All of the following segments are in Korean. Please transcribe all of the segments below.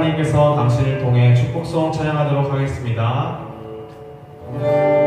하나님께서 당신을 통해 축복송 찬양하도록 하겠습니다. 나를 향해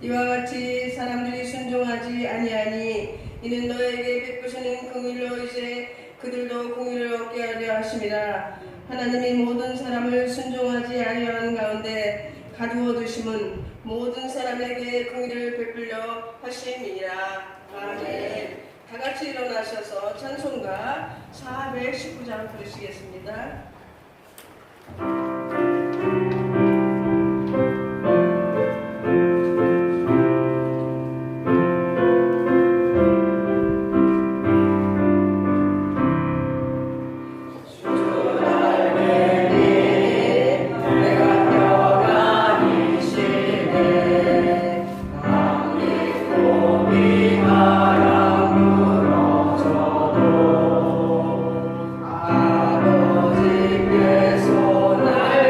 이와 같이 사람들이 순종하지 아니하니 이는 너에게 베푸시는 긍휼로 이제 그들도 긍휼을 얻게 하려 하심이라. 하나님이 모든 사람을 순종하지 아니하는 가운데 가두어 두심은 모든 사람에게 긍휼을 베풀려 하심이니라. 아멘. 다 같이 일어나셔서 찬송가 419장 부르시겠습니다. 아버지께서 날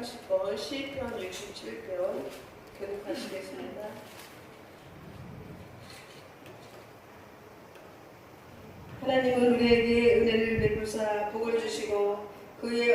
30번 시편 67편 교독하시겠습니다. 하나님은 우리에게 은혜를 베푸사 복을 주시고 그의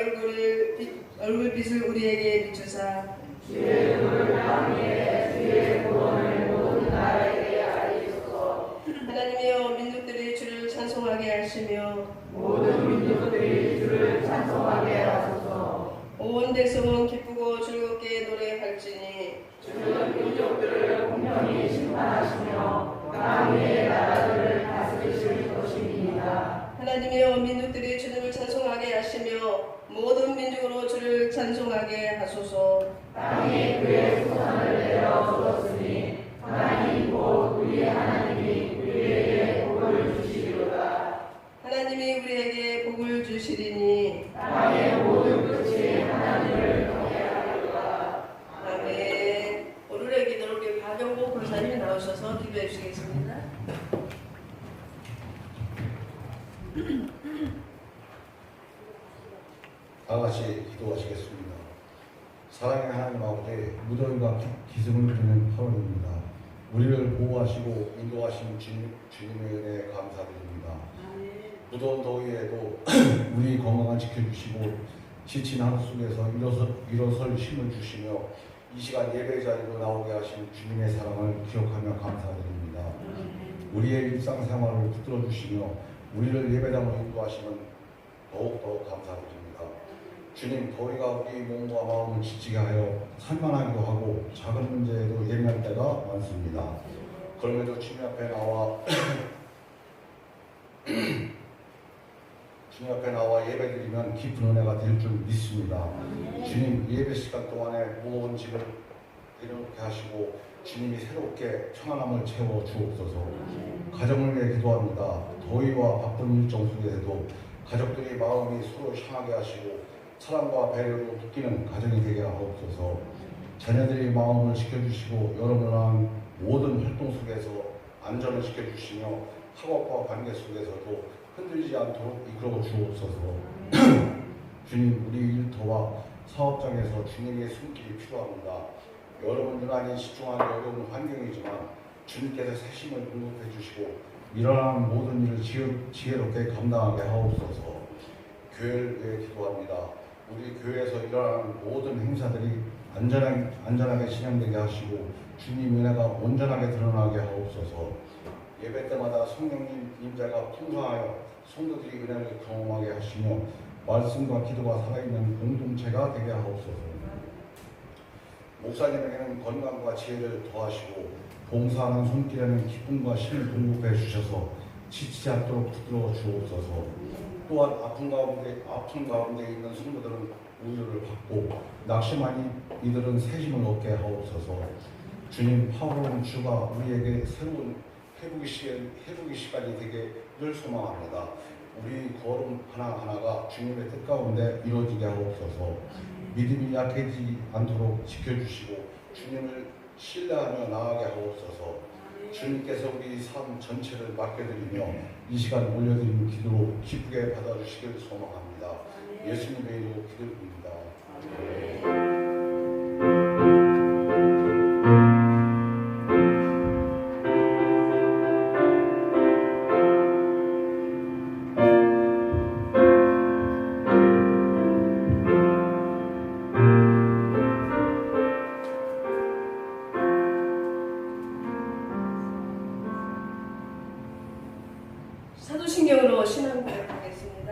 얼굴빛을 우리에게 비추사 주의 눈을 향해 주의 구원을 모든 나라에게 알리소서. 하나님이여 민족들이 주를 찬송하게 하시며 모든 민족들이 주를 찬송하게 하소서. 온 대성은 기쁘고 즐겁게 노래할지니 주는 민족들을 공평히 심판하시며 땅 위의 나라들을 다스리실 것입니다. 하나님이여 민족들이 주를 찬송하게 하시며 모든 민족으로 주를 찬송하게 하소서. 땅이 그의 소산을 내려 주었으니 하나님 곧 우리의 하나님이 우리에게 복을 주시리로다. 하나님이 우리에게 복을 주시리니 땅의 모든 끝이 하나님을 경외하리로다. 아멘. 오늘의 기도를 우리 박영복 권사님이 나오셔서 기도해 주시겠습니다. 다 같이 기도하시겠습니다. 사랑의 하나님 아버지, 무더위가 기승을 부리는 8월입니다. 우리를 보호하시고 인도하신 주님의 은혜에 감사드립니다. 무더운 더위에도 우리 건강을 지켜주시고 지친 하루 속에서 일어설 힘을 주시며 이 시간 예배 자리로 나오게 하신 주님의 사랑을 기억하며 감사드립니다. 우리의 일상생활을 붙들어 주시며 우리를 예배당으로 인도하시면 더욱더 감사드립니다. 주님, 더위가 우리 몸과 마음을 지치게 하여 산만하기도 하고 작은 문제에도 예민할 때가 많습니다. 그럼에도 주님 앞에 나와 예배드리면 깊은 은혜가 될 줄 믿습니다. 주님, 예배 시간 동안에 무거운 짐을 내려놓게 하시고 주님이 새롭게 평안함을 채워 주옵소서. 가정을 위해 기도합니다. 더위와 바쁜 일정 속에서도 가족들이 마음이 서로 향하게 하시고 사랑과 배려로 느끼는 가정이 되게 하옵소서. 자녀들이 마음을 지켜주시고 여러분을 향한 모든 활동 속에서 안전을 지켜주시며 학업과 관계 속에서도 흔들리지 않도록 이끌어 주옵소서. 주님, 우리 일터와 사업장에서 주님의 손길이 필요합니다. 여러분 유난히 집중하기 어려운 환경이지만 주님께서 새 힘을 공급해 주시고 일어나는 모든 일을 지혜롭게 감당하게 하옵소서. 교회를 위해 기도합니다. 우리 교회에서 일어나는 모든 행사들이 안전하게 진행되게 하시고 주님 은혜가 온전하게 드러나게 하옵소서. 예배 때마다 성령님 임재가 풍성하여 성도들이 은혜를 경험하게 하시며 말씀과 기도가 살아있는 공동체가 되게 하옵소서. 목사님에게는 건강과 지혜를 더하시고 봉사하는 손길에는 기쁨과 힘을 공급해 주셔서 지치지 않도록 붙들어 주옵소서. 또한 아픈 가운데 있는 성도들은 우유를 받고 낙심하니 이들은 새 힘을 얻게 하옵소서. 주님, 8월은 주가 우리에게 새로운 회복의 시간이 되기를 소망합니다. 우리 걸음 하나하나가 주님의 뜻 가운데 이루어지게 하옵소서. 믿음이 약해지지 않도록 지켜주시고 주님을 신뢰하며 나아가게 하옵소서. 주님께서 우리 삶 전체를 맡겨드리며 이 시간 올려드리는 기도로 기쁘게 받아주시길 소망합니다. 예수님의 이름으로 기도드립니다. 사도신경으로 신앙 고백하겠습니다.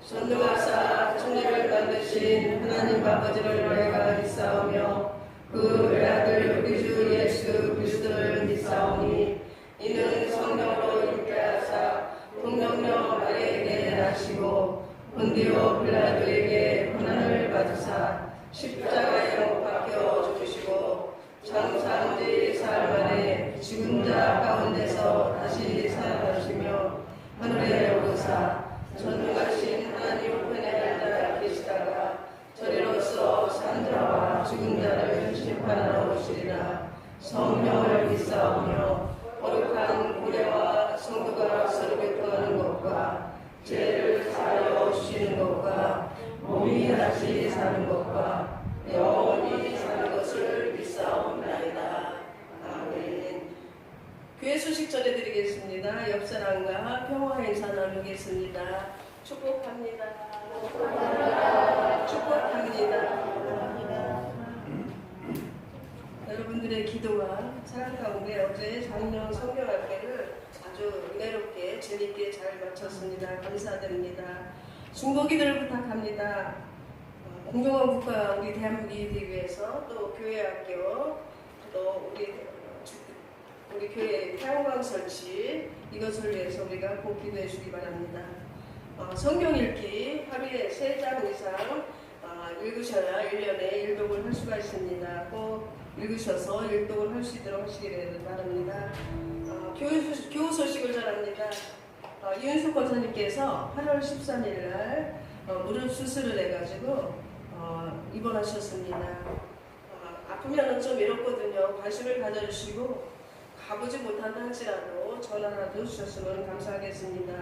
전능하사 천지를 만드신 하나님 아버지를 내가 믿사오며 그 외아들 우리 주 예수 그리스도를 믿사오니 이는 성령으로 잉태하사 동정녀 마리아에게 나시고 본디오 빌라도에게 고난을 받으사 십자가에 못 박혀 죽으시고 장사한 지 사흘 만에 죽은 자 가운데서 다시 살아나시며 하늘에 오르사 전능하신 하나님 우편에 앉아 계시다가 저리로서 산 자와 죽은 자를 심판하러 오시리라. 성령을 믿사오며 거룩한 고래와 성도가 서로 교통하는 것과 죄를 사하여 주시는 것과 몸이 다시 사는 것과 영원히 사는 것을 믿사옵나이다. 아멘. 교회 소식 전해드리겠습니다. 옆 사람과 평화 인사 나누겠습니다. 축복합니다. 축복합니다. 여러분들의 기도와 사랑 가운데 어제 작년 성경학회를 아주 은혜롭게 재밌게 잘 마쳤습니다. 감사드립니다. 중보기도를 부탁합니다. 공정한 국가 우리 대한민국이 되기 위해서 또 교회학교 또 우리 교회 태양광 설치 이것을 위해서 우리가 꼭 기도해 주기 바랍니다. 성경 읽기 하루에 3장 이상 읽으셔야 1년에 1독을 할 수가 있습니다. 꼭 읽으셔서 1독을 할 수 있도록 하시기를 바랍니다. 교우 소식을 전합니다. 이윤숙 권사님께서 8월 13일 날 무릎 수술을 해가지고 입원하셨습니다. 아프면 좀 외롭거든요. 관심을 가져주시고 가보지 못한다 할지라도 전화라도 주셨으면 감사하겠습니다.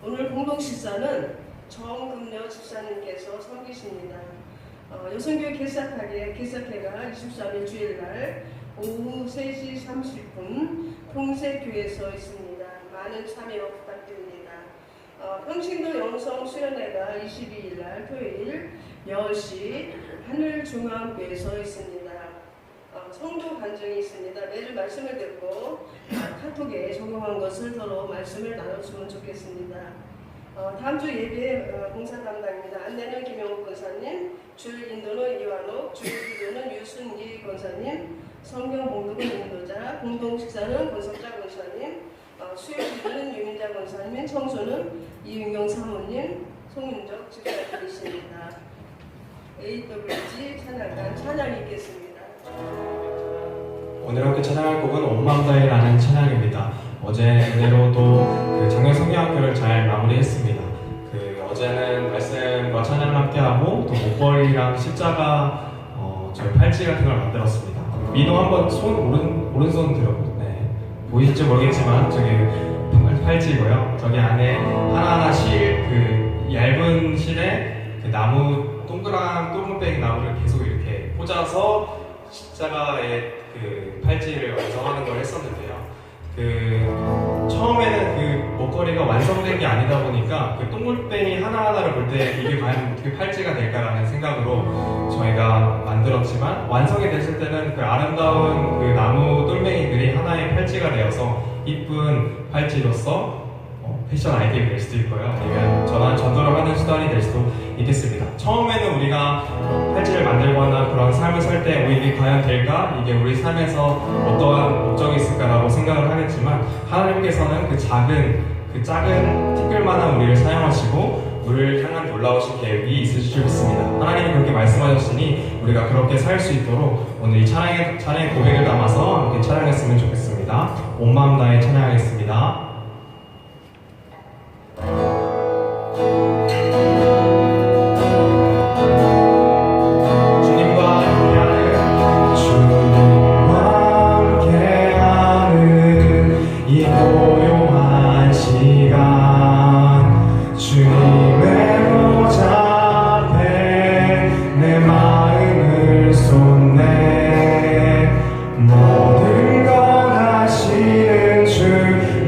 오늘 공동식사는 정금녀 집사님께서 섬기십니다. 여성교회 개사회가 23일 주일날 오후 3시 30분 평세교회에서 있습니다. 많은 참여 부탁드립니다. 평신도 영성 수련회가 22일날 토요일 10시 하늘중앙교회에서 있습니다. 성도 간증이 있습니다. 매주 말씀을 듣고 카톡에 적용한 것을 서로 말씀을 나눴으면 좋겠습니다. 다음 주 예배 봉사 담당입니다. 안내는 김영욱 권사님, 줄 인도는 이완옥, 줄 기도는 유순기 권사님, 성경 봉독은 인도자, 공동 식사는 권석자 권사님, 수요 기도는 유민자 권사님, 청소는 이윤경 사모님, 송윤적 집사님이십니다. AWG 찬양단 찬양이 있겠습니다. 오늘 함께 찬양할 곡은 온 마음 다해라는 찬양입니다. 어제 은혜로 또 작년 성경학교를 잘 마무리했습니다. 어제는 말씀과 찬양을 함께하고 또 목걸이랑 십자가 저희 팔찌 같은 걸 만들었습니다. 민호 한번 오른손 들어보세요. 네. 보이실지 모르겠지만 저기 팔찌고요. 저기 안에 하나하나 얇은 실에 나무 동그란 똘목뱅이 나무를 계속 이렇게 꽂아서 십자가의 팔찌를 완성하는 걸 했었는데요. 처음에는 목걸이가 완성된 게 아니다 보니까 똥물뱅이 하나하나를 볼 때 이게 과연 어떻게 팔찌가 될까라는 생각으로 저희가 만들었지만 완성이 됐을 때는 아름다운 나무 똘뱅이들이 하나의 팔찌가 되어서 이쁜 팔찌로서 패션 아이템이 될 수도 있고요. 아니면 전도를 하는 수단이 될 수도 있겠습니다. 처음에는 우리가 팔찌를 만들거나 그런 삶을 살 때 이게 과연 될까? 이게 우리 삶에서 어떠한 목적이 있을까라고 생각을 하겠지만 하나님께서는 그 작은 티끌만한 우리를 사용하시고 우리를 향한 놀라우신 계획이 있으실 줄 믿습니다. 하나님이 그렇게 말씀하셨으니 우리가 그렇게 살 수 있도록 오늘 이 찬양의 고백을 담아서 함께 찬양했으면 좋겠습니다. 온 마음 다해 찬양하겠습니다. 모든 것 하시는 주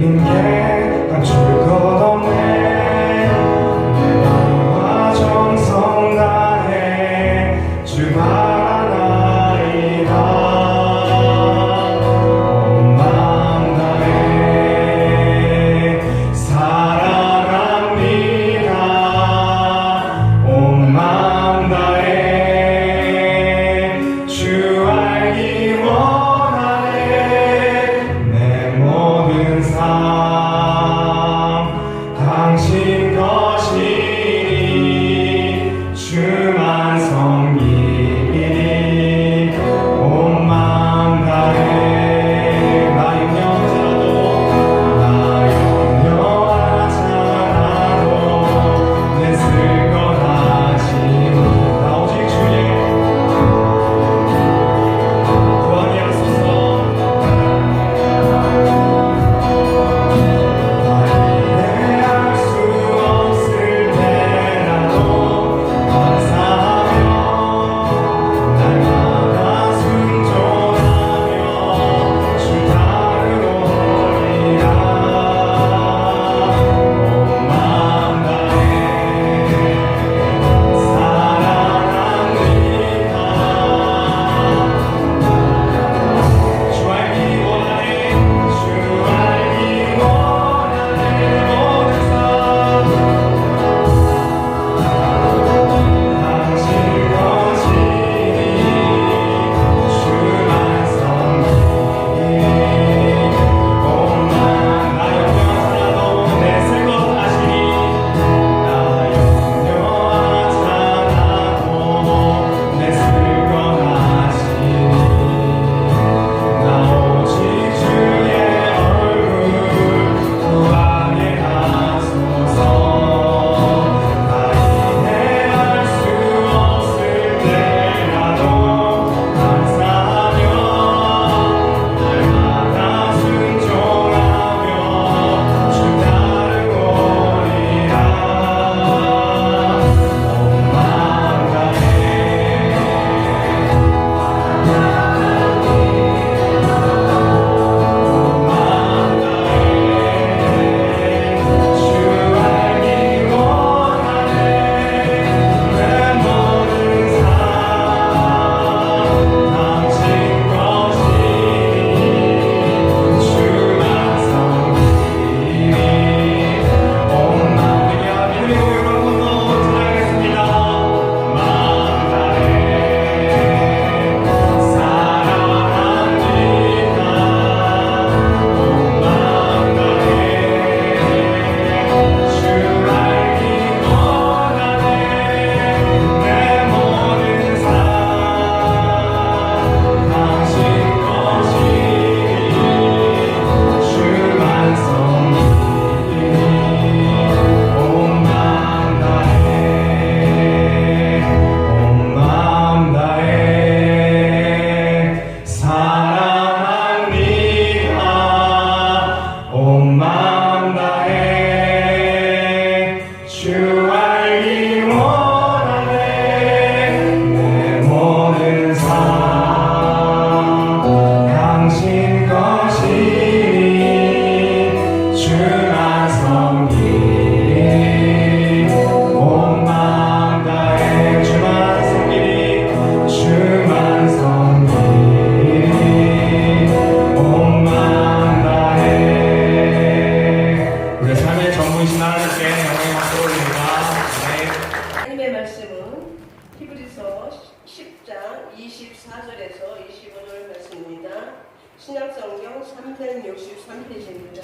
신약성경 363페이지입니다.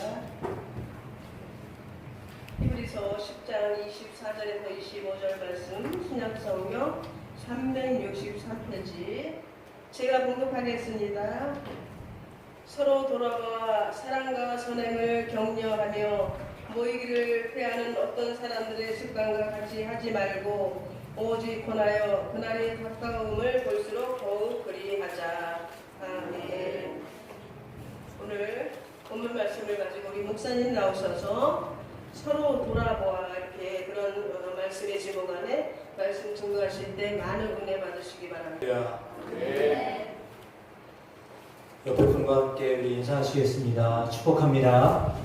히브리서 10장 24절에서 25절 말씀, 신약성경 363페이지. 제가 봉독하겠습니다. 서로 돌아와 사랑과 선행을 격려하며 모이기를 패하는 어떤 사람들의 습관과 같이 하지 말고 오직 권하여 그날의 가까움을 볼수록 더욱 그리하자. 아멘. 오늘 본문 말씀을 가지고 우리 목사님 나오셔서 서로 돌아보아 이렇게 그런 말씀의 제목 안에 말씀 증거하실 때 많은 은혜 받으시기 바랍니다. 네. 옆에 분과 함께 우리 인사하시겠습니다. 축복합니다.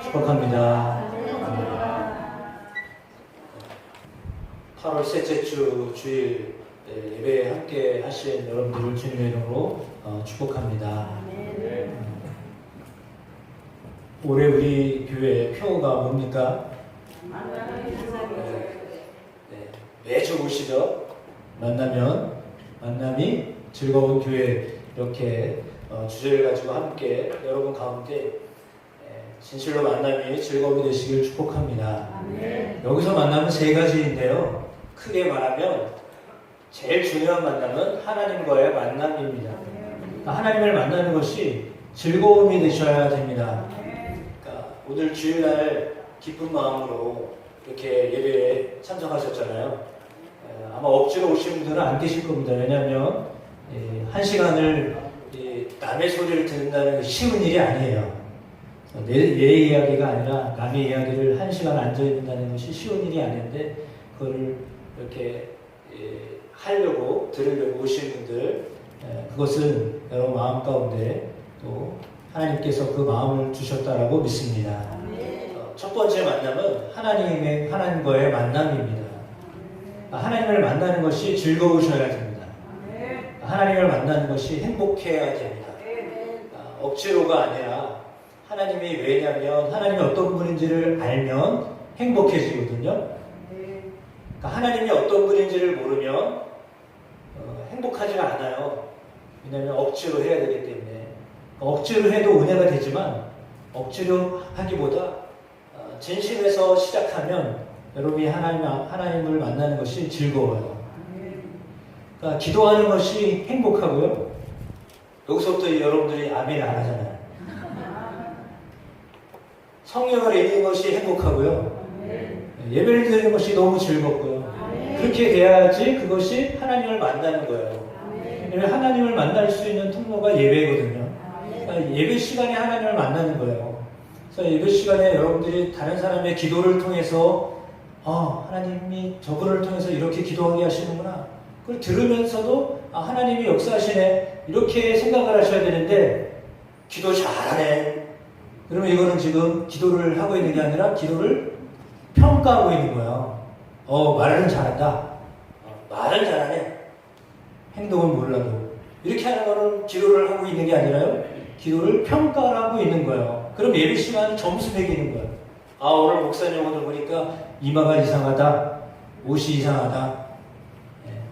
축복합니다. 8월 셋째 주 주일 예배에 함께 하신 여러분들을 주님의 이름으로 축복합니다. 올해 우리 교회 표가 뭡니까? 매주 오시죠? 만남이 즐거운 교회 이렇게 주제를 가지고 함께 여러분 가운데 진실로 만남이 즐거움이 되시길 축복합니다. 여기서 만남은 세 가지인데요. 크게 말하면 제일 중요한 만남은 하나님과의 만남입니다. 하나님을 만나는 것이 즐거움이 되셔야 됩니다. 그러니까 오늘 주일날 기쁜 마음으로 이렇게 예배에 참석하셨잖아요. 아마 억지로 오신 분들은 안 계실 겁니다. 왜냐하면 한 시간을 남의 소리를 듣는다는 게 쉬운 일이 아니에요. 내 이야기가 아니라 남의 이야기를 한 시간 앉아있는다는 것이 쉬운 일이 아닌데 그걸 이렇게 하려고 들으려고 오신 분들, 그것은 여러분 마음 가운데 또 하나님께서 그 마음을 주셨다라고 믿습니다. 첫 번째 만남은 하나님과의 만남입니다. 하나님을 만나는 것이 즐거우셔야 됩니다. 하나님을 만나는 것이 행복해야 됩니다. 억지로가 아니라 하나님이 왜냐면 하나님이 어떤 분인지를 알면 행복해지거든요. 하나님이 어떤 분인지를 모르면 행복하지가 않아요. 왜냐하면 억지로 해야 되기 때문에. 억지로 해도 은혜가 되지만 억지로 하기보다 진심에서 시작하면 여러분이 하나님을 만나는 것이 즐거워요. 그러니까 기도하는 것이 행복하고요. 여기서부터 여러분들이 아멘 안 하잖아요. 성령을 읽는 것이 행복하고요. 예배를 드리는 것이 너무 즐겁고요. 그렇게 돼야지 그것이 하나님을 만나는 거예요. 왜냐하면 하나님을 만날 수 있는 통로가 예배거든요. 그러니까 예배 시간에 하나님을 만나는 거예요. 그래서 예배 시간에 여러분들이 다른 사람의 기도를 통해서 하나님이 저분을 통해서 이렇게 기도하게 하시는구나. 그걸 들으면서도 하나님이 역사하시네. 이렇게 생각을 하셔야 되는데 기도 잘하네. 그러면 이거는 지금 기도를 하고 있는 게 아니라 기도를 평가하고 있는 거예요. 말은 잘한다. 말은 잘하네. 행동은 몰라도. 이렇게 하는 거는 기도를 하고 있는 게 아니라요. 기도를 평가를 하고 있는 거예요. 그럼 예배 시간은 점수 매기는 거예요. 오늘 목사님 오늘 보니까 이마가 이상하다. 옷이 이상하다.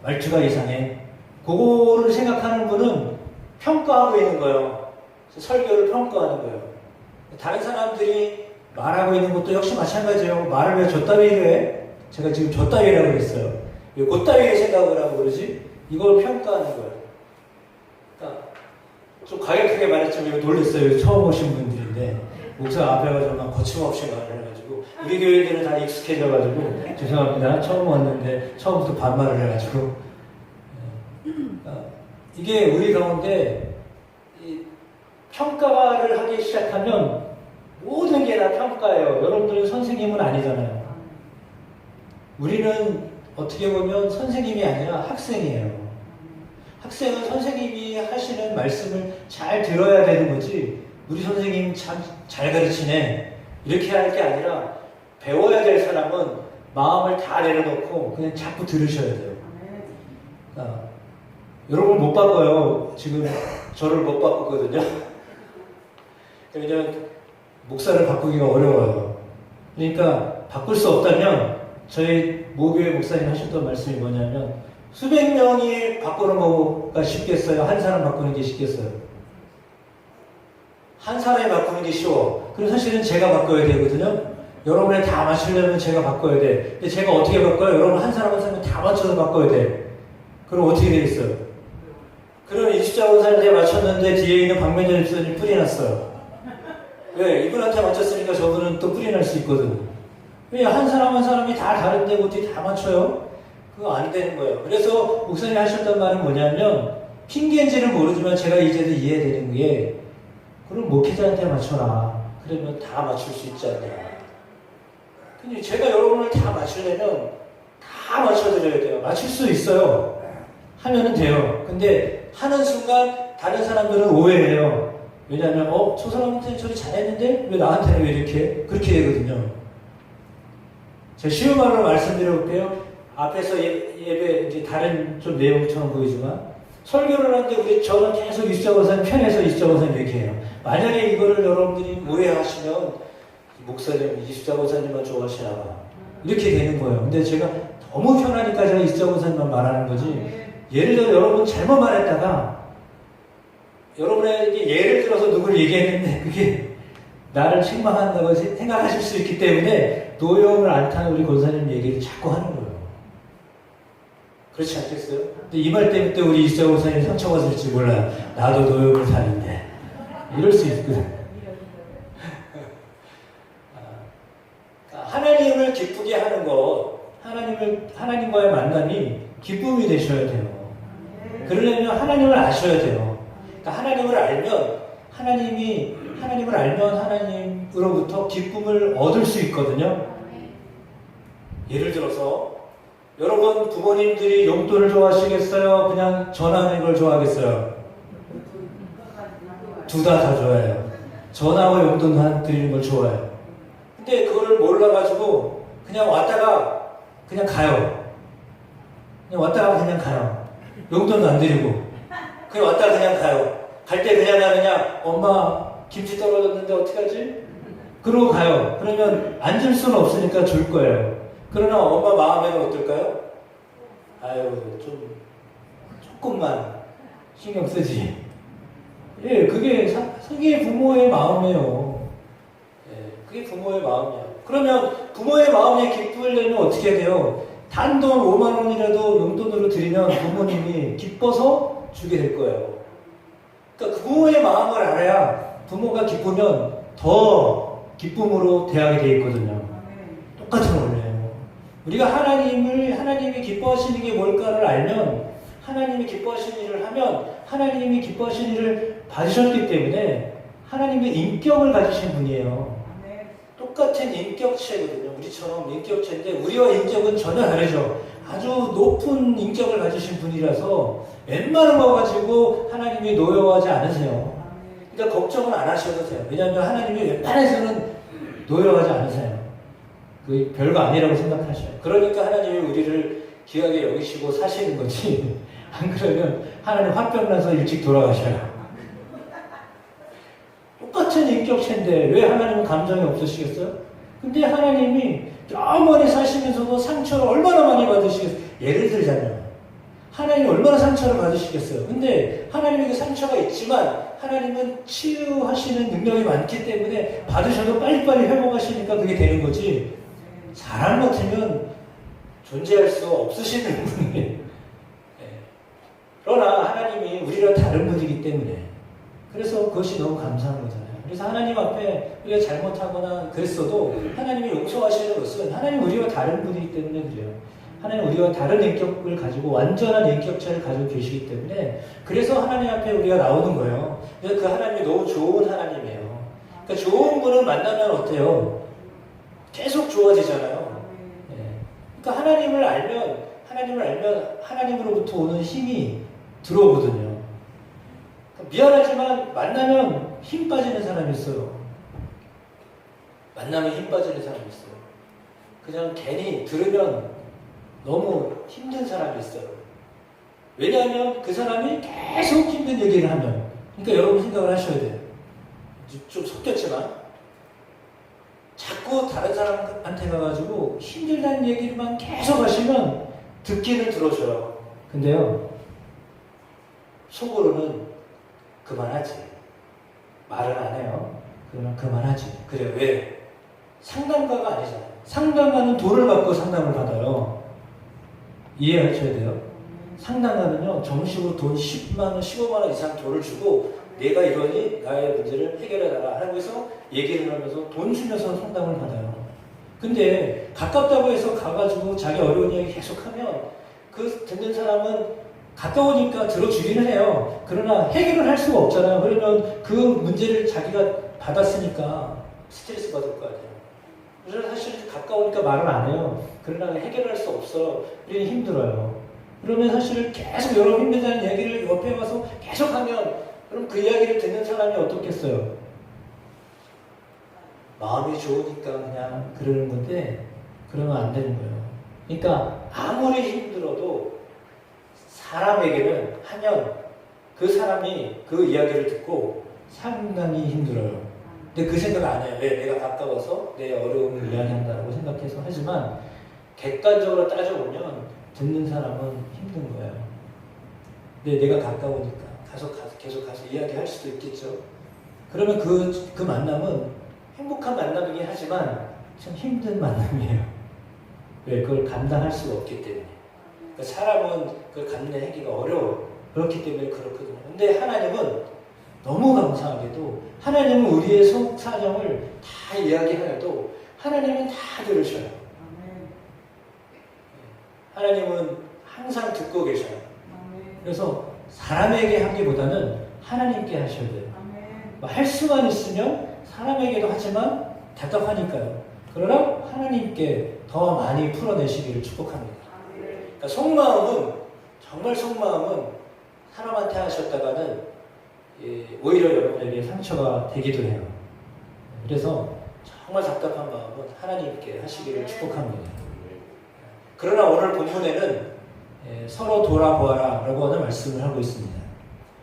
말투가 이상해. 그거를 생각하는 분은 평가하고 있는 거예요. 설교를 평가하는 거예요. 다른 사람들이 말하고 있는 것도 역시 마찬가지예요. 말을 왜 저따위로 해? 제가 지금 저따위라고 그랬어요. 왜 그따위의 생각을 하고 그러지? 이걸 평가하는 거예요. 그러니까 좀 과격하게 말했지만 놀랐어요. 처음 오신 분들인데 목사 앞에 가서 막 거침없이 말을 해가지고 우리 교회들은 다 익숙해져가지고 죄송합니다. 처음 왔는데 처음부터 반말을 해가지고 이게 우리 가운데 평가를 하기 시작하면 모든 게 다 평가예요. 여러분들은 선생님은 아니잖아요. 우리는 어떻게 보면 선생님이 아니라 학생이에요. 학생은 선생님이 하시는 말씀을 잘 들어야 되는 거지 우리 선생님 참 잘 가르치네 이렇게 할 게 아니라 배워야 될 사람은 마음을 다 내려놓고 그냥 자꾸 들으셔야 돼요. 그러니까 여러분 못 바꿔요. 지금 저를 못 바꾸거든요. 왜냐면 목사를 바꾸기가 어려워요. 그러니까 바꿀 수 없다면 저희 모교회 목사님 하셨던 말씀이 뭐냐면 수백 명이 바꾸는 거가 쉽겠어요? 한 사람 바꾸는 게 쉽겠어요? 한 사람이 바꾸는 게 쉬워. 그럼 사실은 제가 바꿔야 되거든요. 여러분이 다 맞추려면 제가 바꿔야 돼. 근데 제가 어떻게 바꿔요? 여러분 한 사람 한 사람 다 맞춰서 바꿔야 돼. 그럼 어떻게 되겠어요? 그럼 이수자 원사님한테 맞췄는데 뒤에 있는 박면전 입수자님 뿌리 났어요. 왜? 이분한테 맞췄으니까 저분은 또 뿌리 날 수 있거든요. 왜? 한 사람 한 사람이 다 다른데 어떻게 다 맞춰요? 그거 안 되는 거예요. 그래서 목사님이 하셨던 말은 뭐냐면 핑계인지는 모르지만 제가 이제도 이해되는 게 그럼 목회자한테 맞춰라. 그러면 다 맞출 수 있지 않냐. 근데 제가 여러분을 다 맞추려면 다 맞춰드려야 돼요. 맞출 수 있어요. 하면은 돼요. 근데 하는 순간 다른 사람들은 오해해요. 왜냐하면 저 사람한테는 저리 잘했는데 왜 나한테는 왜 이렇게 그렇게 되거든요. 제가 쉬운 말로 말씀드려볼게요. 앞에서 예배 이제 다른 좀 내용처럼 보이지만 설교를 하는데 저는 계속 이수자 권사님 편에서 이수자 권사님 얘기해요. 만약에 이거를 여러분들이 오해하시면 목사님 이수자 권사님만 좋아하시나 봐. 이렇게 되는 거예요. 근데 제가 너무 편하니까 제가 이수자 권사님만 말하는 거지. 예를 들어 여러분 잘못 말했다가 여러분에게 예를 들어서 누굴 얘기했는데 그게 나를 책망한다고 생각하실 수 있기 때문에 노여움을 안 타는 우리 권사님 얘기를 자꾸 하는 거예요. 그렇지 않겠어요? 근데 이 말 때문에 우리 이수자 권사님 상처받을지 몰라요. 나도 노여움을 타는데 이럴 수 있거든. 하나님을 기쁘게 하는 것, 하나님과의 만남이 기쁨이 되셔야 돼요. 그러려면 하나님을 아셔야 돼요. 그러니까 하나님을 알면 하나님으로부터 기쁨을 얻을 수 있거든요. 예를 들어서 여러분 부모님들이 용돈을 좋아하시겠어요? 그냥 전화하는 걸 좋아하겠어요? 둘 다 좋아해요. 전화와 용돈 드리는 걸 좋아해요. 근데 그거를 몰라가지고 그냥 왔다가 그냥 가요. 그냥 왔다가 그냥 가요. 용돈도 안 드리고 그냥 왔다가 그냥 가요. 갈 때 그냥 하느냐 엄마 김치 떨어졌는데 어떡하지? 그러고 가요. 그러면 안 줄 수는 없으니까 줄 거예요. 그러나 엄마 마음에는 어떨까요? 아유 조금만 신경 쓰지. 예, 그게 부모의 마음이에요. 예, 그게 부모의 마음이에요. 그러면 부모의 마음에 기쁘려면 어떻게 돼요? 단돈 5만 원이라도 용돈으로 드리면 부모님이 기뻐서 주게 될 거예요. 그러니까 부모의 마음을 알아야 부모가 기쁘면 더 기쁨으로 대하게 돼 있거든요. 똑같은 원리예요. 우리가 하나님이 기뻐하시는 게 뭘까를 알면 하나님이 기뻐하시는 일을 하면 하나님이 기뻐하시는 일을 받으셨기 때문에 하나님의 인격을 가지신 분이에요. 똑같은 인격체거든요. 우리처럼 인격체인데 우리와 인격은 전혀 다르죠. 아주 높은 인격을 가지신 분이라서 웬만한 거 가지고 하나님이 노여워하지 않으세요. 그러니까 걱정은 안 하셔도 돼요. 왜냐하면 하나님이 웬만해서는 노여워하지 않으세요. 그 별거 아니라고 생각하셔요. 그러니까 하나님이 우리를 귀하게 여기시고 사시는 거지. 안 그러면 하나님 화병 나서 일찍 돌아가셔요. 똑같은 인격체인데 왜 하나님은 감정이 없으시겠어요? 근데 하나님이 영원히 사시면서도 상처를 얼마나 많이 받으시겠어요? 예를 들자면 하나님이 얼마나 상처를 받으시겠어요? 근데 하나님에게 상처가 있지만 하나님은 치유하시는 능력이 많기 때문에 받으셔도 빨리빨리 회복하시니까 그게 되는 거지. 사람 같으면 존재할 수 없으시는 분이에요. 그러나 하나님이 우리랑 다른 분이기 때문에 그래서 그것이 너무 감사한 거잖아요. 그래서 하나님 앞에 우리가 잘못하거나 그랬어도 하나님이 용서하시는 것은 하나님 우리와 다른 분이기 때문에 그래요. 하나님 우리와 다른 인격을 가지고 완전한 인격체를 가지고 계시기 때문에 그래서 하나님 앞에 우리가 나오는 거예요. 그래서 그 하나님이 너무 좋은 하나님이에요. 그러니까 좋은 분을 만나면 어때요? 계속 좋아지잖아요. 그러니까 하나님을 알면 하나님으로부터 오는 힘이 들어오거든요. 미안하지만 만나면 힘 빠지는 사람이 있어요. 만나면 힘 빠지는 사람이 있어요. 그냥 괜히 들으면 너무 힘든 사람이 있어요. 왜냐하면 그 사람이 계속 힘든 얘기를 하면 그러니까 여러분 생각을 하셔야 돼요. 좀 섞였지만 자꾸 다른 사람한테 가가지고 힘들다는 얘기만 계속 하시면 듣기는 들어줘요. 근데요, 속으로는 그만하지. 말은 안 해요. 그러면 그만하지. 그래요. 왜? 상담가가 아니잖아요. 상담가는 돈을 받고 상담을 받아요. 이해하셔야 돼요. 상담가는요, 정식으로 돈 10만 원, 15만 원 이상 돈을 주고 내가 이러니 나의 문제를 해결해달라 하고 해서 얘기를 하면서 돈 주면서 상담을 받아요. 근데 가깝다고 해서 가가지고 자기 어려운 이야기 계속하면 그 듣는 사람은 가까우니까 들어주기는 해요. 그러나 해결을 할 수가 없잖아요. 그러면 그 문제를 자기가 받았으니까 스트레스 받을 거 아니에요. 그래서 사실 가까우니까 말을 안 해요. 그러나 해결할 수 없어. 우리는 힘들어요. 그러면 사실 계속 여러분 힘들다는 얘기를 옆에 와서 계속 하면 그럼 그 이야기를 듣는 사람이 어떻겠어요? 마음이 좋으니까 그냥 그러는 건데 그러면 안 되는 거예요. 그러니까 아무리 힘들어도 사람에게는 하면 그 사람이 그 이야기를 듣고 상당히 힘들어요. 근데 그 생각 안 해요. 왜? 내가 가까워서 내 어려움을 이야기한다고 생각해서 하지만 객관적으로 따져보면 듣는 사람은 힘든 거예요. 근데 내가 가까우니까 계속 가서 이야기할 수도 있겠죠. 그러면 그 만남은 행복한 만남이긴 하지만 참 힘든 만남이에요. 왜? 그걸 감당할 수가 없기 때문에. 그러니까 사람은 그걸 감내하기가 어려워요. 그렇기 때문에 그렇거든요. 근데 하나님은 너무 감사하게도 하나님은 우리의 속 사정을 다 이야기하여도 하나님은 다 들으셔요. 하나님은 항상 듣고 계셔요. 그래서 사람에게 하기보다는 하나님께 하셔야 돼요. 할 수만 있으면 사람에게도 하지만 답답하니까요. 그러나 하나님께 더 많이 풀어내시기를 축복합니다. 그러니까 속마음은 정말 속마음은 사람한테 하셨다가는 오히려 여러분에게 상처가 되기도 해요. 그래서 정말 답답한 마음은 하나님께 하시기를 축복합니다. 그러나 오늘 본문에는 서로 돌아보아라 라고 하는 말씀을 하고 있습니다.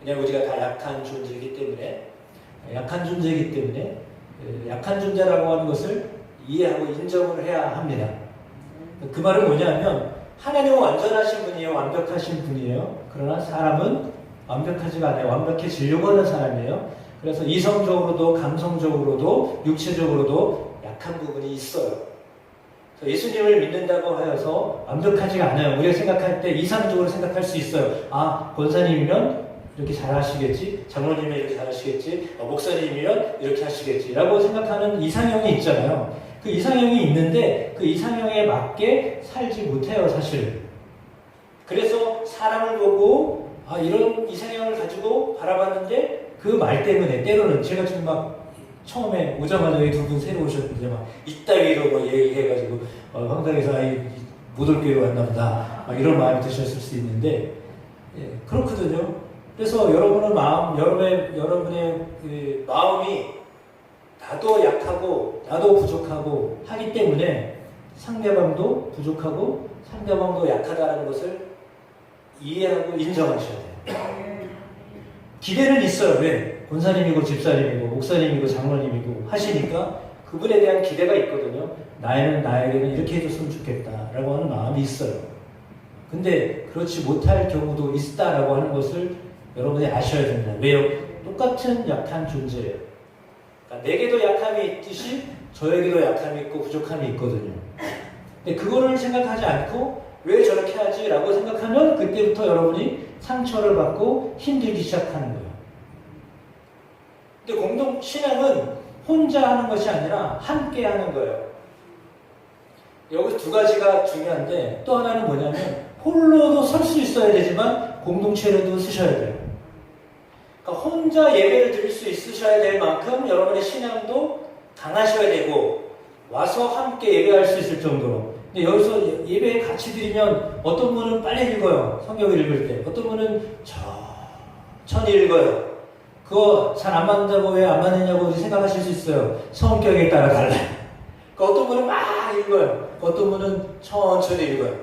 왜냐하면 우리가 다 약한 존재이기 때문에 약한 존재라고 하는 것을 이해하고 인정을 해야 합니다. 그 말은 뭐냐면 하나님은 완전하신 분이에요. 완벽하신 분이에요. 그러나 사람은 완벽하지가 않아요. 완벽해지려고 하는 사람이에요. 그래서 이성적으로도 감성적으로도 육체적으로도 약한 부분이 있어요. 예수님을 믿는다고 하여서 완벽하지가 않아요. 우리가 생각할 때 이상적으로 생각할 수 있어요. 아, 권사님이면 이렇게 잘하시겠지, 장로님이 이렇게 잘하시겠지, 목사님이면 이렇게 하시겠지 라고 생각하는 이상형이 있잖아요. 그 이상형이 있는데 그 이상형에 맞게 살지 못해요, 사실. 그래서 사람을 보고 이런 이상형을 가지고 바라봤는데 그 말 때문에 때로는 제가 지금 막 처음에 오자마자 여기 두 분 새로 오셨는데 막 이따위로 뭐 얘기해가지고 황당해서 못 올 기회가 왔나 보다 이런 마음이 드셨을 수 있는데 그렇거든요. 그래서 여러분의 그 마음이 나도 약하고 나도 부족하고 하기 때문에 상대방도 부족하고 상대방도 약하다는 것을 이해하고 인정하셔야 돼요. 기대는 있어요. 왜? 권사님이고 집사님이고 목사님이고 장로님이고 하시니까 그분에 대한 기대가 있거든요. 나에게는 이렇게 해줬으면 좋겠다라고 하는 마음이 있어요. 근데 그렇지 못할 경우도 있다라고 하는 것을 여러분이 아셔야 됩니다. 왜요? 똑같은 약한 존재예요. 그러니까 내게도 약함이 있듯이 저에게도 약함이 있고 부족함이 있거든요. 근데 그거를 생각하지 않고 왜 저렇게 하지? 라고 생각하면 그때부터 여러분이 상처를 받고 힘들기 시작하는 거예요. 근데 공동 신앙은 혼자 하는 것이 아니라 함께 하는 거예요. 여기서 두 가지가 중요한데 또 하나는 뭐냐면 홀로도 설 수 있어야 되지만 공동체로도 쓰셔야 돼요. 그러니까 혼자 예배를 드릴 수 있으셔야 될 만큼 여러분의 신앙도 강하셔야 되고 와서 함께 예배할 수 있을 정도로. 근데 여기서 예배 같이 드리면 어떤 분은 빨리 읽어요. 성경을 읽을 때. 어떤 분은 천천히 읽어요. 그거 잘 안 맞는다고 왜 안 맞느냐고 생각하실 수 있어요. 성격에 따라 달라요. 그러니까 어떤 분은 막 읽어요. 어떤 분은 천천히 읽어요.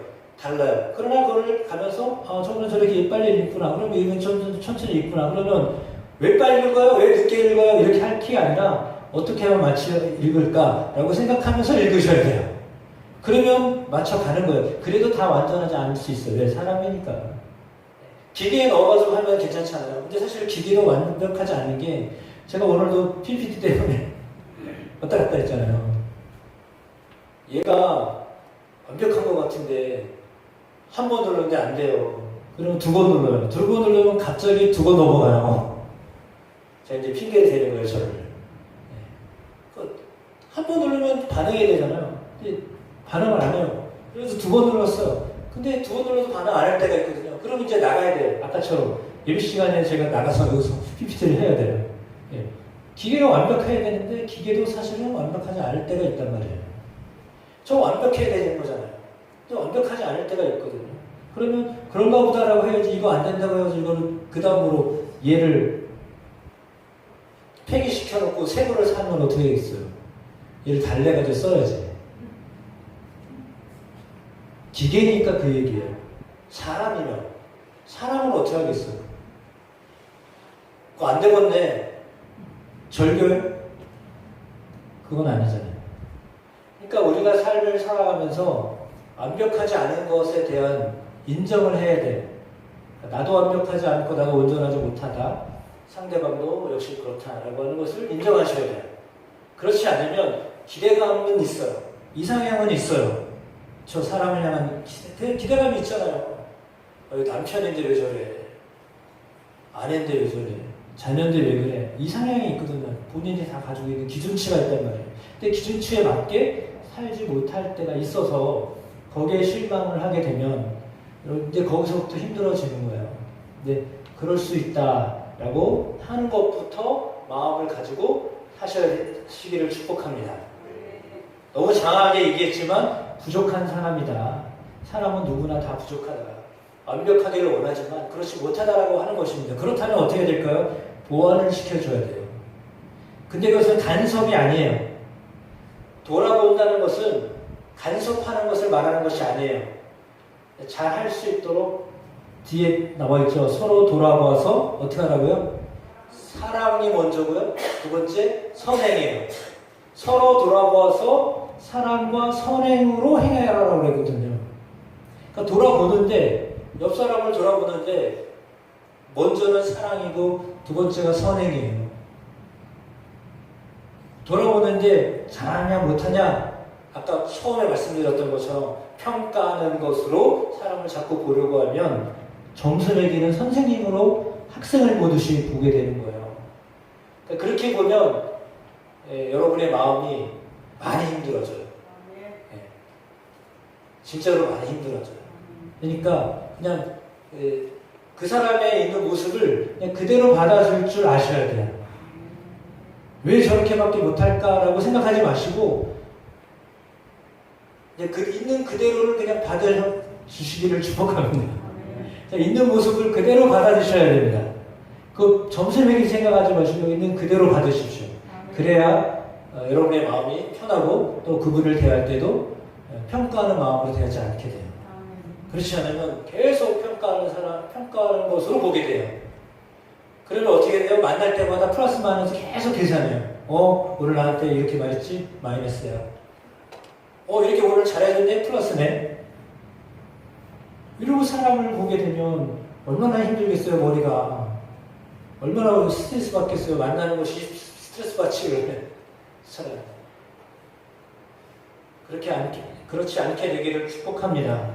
달라요. 그러나 그걸 가면서 저분은 저렇게 빨리 읽구나. 그러면 이건 천천히 읽구나. 그러면 왜 빨리 읽어요? 왜 늦게 읽어요? 이렇게 할 게 아니라 어떻게 하면 맞춰 읽을까라고 생각하면서 읽으셔야 돼요. 그러면 맞춰가는 거예요. 그래도 다 완전하지 않을 수 있어요. 왜? 사람이니까. 기계에 넣어가지고 하면 괜찮잖아요. 근데 사실 기계도 완벽하지 않은 게 제가 오늘도 PPT 때문에 왔다 갔다 했잖아요. 얘가 완벽한 것 같은데 한 번 누르는데 안 돼요. 그러면 두 번 눌러요. 두 번 누르면 갑자기 두 번 넘어가요. 제가 이제 핑계를 대는 거예요, 저를. 한 번 누르면 반응해야 되잖아요. 근데 반응을 안 해요. 그래서 두 번 눌렀어요. 근데 두 번 눌러도 반응 안 할 때가 있거든요. 그럼 이제 나가야 돼요. 아까처럼 예비 시간에 제가 나가서 여기서 PPT를 해야 돼요. 예. 기계가 완벽해야 되는데 기계도 사실은 완벽하지 않을 때가 있단 말이에요. 저 완벽해야 되는 거잖아요. 근데 완벽하지 않을 때가 있거든요. 그러면 그런가 보다라고 해야지 이거 안 된다고 해서 이거는 그 다음으로 얘를 폐기시켜놓고 새 거를 사면 어떻게 되겠어요? 얘를 달래가지고 써야지. 기계니까 그 얘기예요. 사람은 어떻게 하겠어요? 그거 안 되겠네. 절교요? 그건 아니잖아요. 그러니까 우리가 삶을 살아가면서 완벽하지 않은 것에 대한 인정을 해야 돼. 나도 완벽하지 않고 나도 온전하지 못하다. 상대방도 역시 그렇다라고 하는 것을 인정하셔야 돼요. 그렇지 않으면 기대감은 있어요. 이상형은 있어요. 저 사람을 향한 기대감이 있잖아요. 남편인데 왜 저래? 아내인데 왜 저래? 자녀인데 왜 그래? 이상형이 있거든요. 본인이 다 가지고 있는 기준치가 있단 말이에요. 근데 기준치에 맞게 살지 못할 때가 있어서 거기에 실망을 하게 되면 이제 거기서부터 힘들어지는 거예요. 근데 그럴 수 있다라고 하는 것부터 마음을 가지고 하시기를 축복합니다. 너무 장하게 얘기했지만 부족한 사람이다. 사람은 누구나 다 부족하다. 완벽하기를 원하지만 그렇지 못하다라고 하는 것입니다. 그렇다면 어떻게 될까요? 보완을 시켜줘야 돼요. 근데 그것은 간섭이 아니에요. 돌아본다는 것은 간섭하는 것을 말하는 것이 아니에요. 잘 할 수 있도록 뒤에 나와있죠. 서로 돌아봐서 어떻게 하라고요? 사랑이 먼저고요. 두 번째 선행이에요. 서로 돌아봐서 사랑과 선행으로 행해야 하라고 그러거든요. 그러니까 돌아보는데 옆 사람을 돌아보는데 먼저는 사랑이고 두 번째가 선행이에요. 돌아보는데 잘하냐 못하냐 아까 처음에 말씀드렸던 것처럼 평가하는 것으로 사람을 자꾸 보려고 하면 점수 매기는 선생님으로 학생을 보듯이 보게 되는 거예요. 그러니까 그렇게 보면 여러분의 마음이 많이 힘들어져요. 진짜로 많이 힘들어져요. 그러니까 그냥 그 사람의 있는 모습을 그냥 그대로 받아줄 줄 아셔야 돼요. 왜 저렇게밖에 못할까라고 생각하지 마시고 그 있는 그대로를 그냥 받아주시기를 축복합니다. 있는 모습을 그대로 받아주셔야 됩니다. 그 점수 매길 생각하지 마시고 있는 그대로 받으십시오. 그래야 여러분의 마음이 편하고 또 그분을 대할 때도 평가하는 마음으로 대하지 않게 돼요. 그렇지 않으면 계속 평가하는 것으로 보게 돼요. 그러면 어떻게 돼요? 만날 때마다 플러스 마이너스 계속 계산해요. 오늘 나한테 이렇게 말했지? 마이너스야. 이렇게 오늘 잘해줬네? 플러스네. 이러고 사람을 보게 되면 얼마나 힘들겠어요, 머리가. 얼마나 스트레스 받겠어요. 만나는 것이 스트레스 받지, 그러면. 사람. 그렇지 않게 되기를 축복합니다.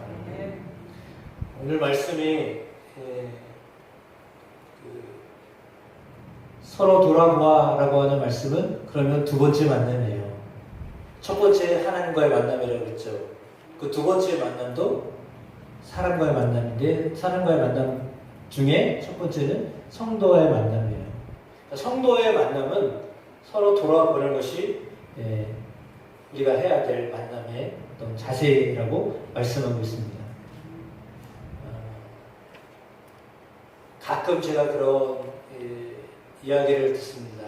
오늘 말씀이 서로 돌아보아라고 하는 말씀은 그러면 두 번째 만남이에요. 첫 번째 하나님과의 만남이라고 했죠. 그 두 번째 만남도 사람과의 만남인데 사람과의 만남 중에 첫 번째는 성도와의 만남이에요. 성도의 만남은 서로 돌아보는 것이 우리가 해야 될 만남의 어떤 자세라고 말씀하고 있습니다. 가끔 제가 그런 이야기를 듣습니다.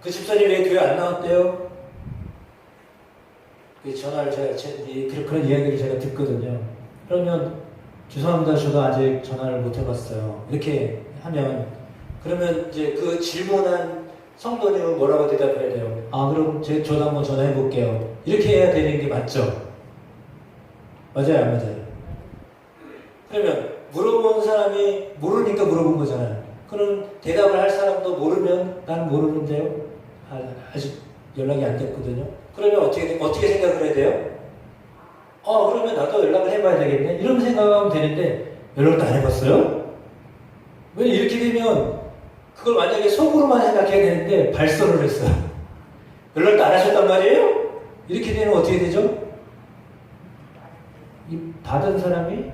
그 집사님 왜 교회 안 나왔대요? 그 전화를 그런 이야기를 제가 듣거든요. 그러면 죄송합니다. 저도 아직 전화를 못 해봤어요. 이렇게 하면 그러면 이제 그 질문한 성도님은 뭐라고 대답해야 돼요? 그럼 저도 한번 전화해 볼게요. 이렇게 해야 되는 게 맞죠? 맞아요, 안 맞아요? 그러면 물어본 물어본 사람이 모르니까 물어본 거잖아요. 그럼 대답을 할 사람도 모르면 나는 모르는데요. 아직 연락이 안 됐거든요. 그러면 어떻게 생각을 해야 돼요? 그러면 나도 연락을 해봐야 되겠네. 이런 생각하면 되는데 연락도 안 해봤어요? 왜 이렇게 되면 그걸 만약에 속으로만 생각해야 되는데 발설을 했어요. 연락도 안 하셨단 말이에요? 이렇게 되면 어떻게 되죠? 이 받은 사람이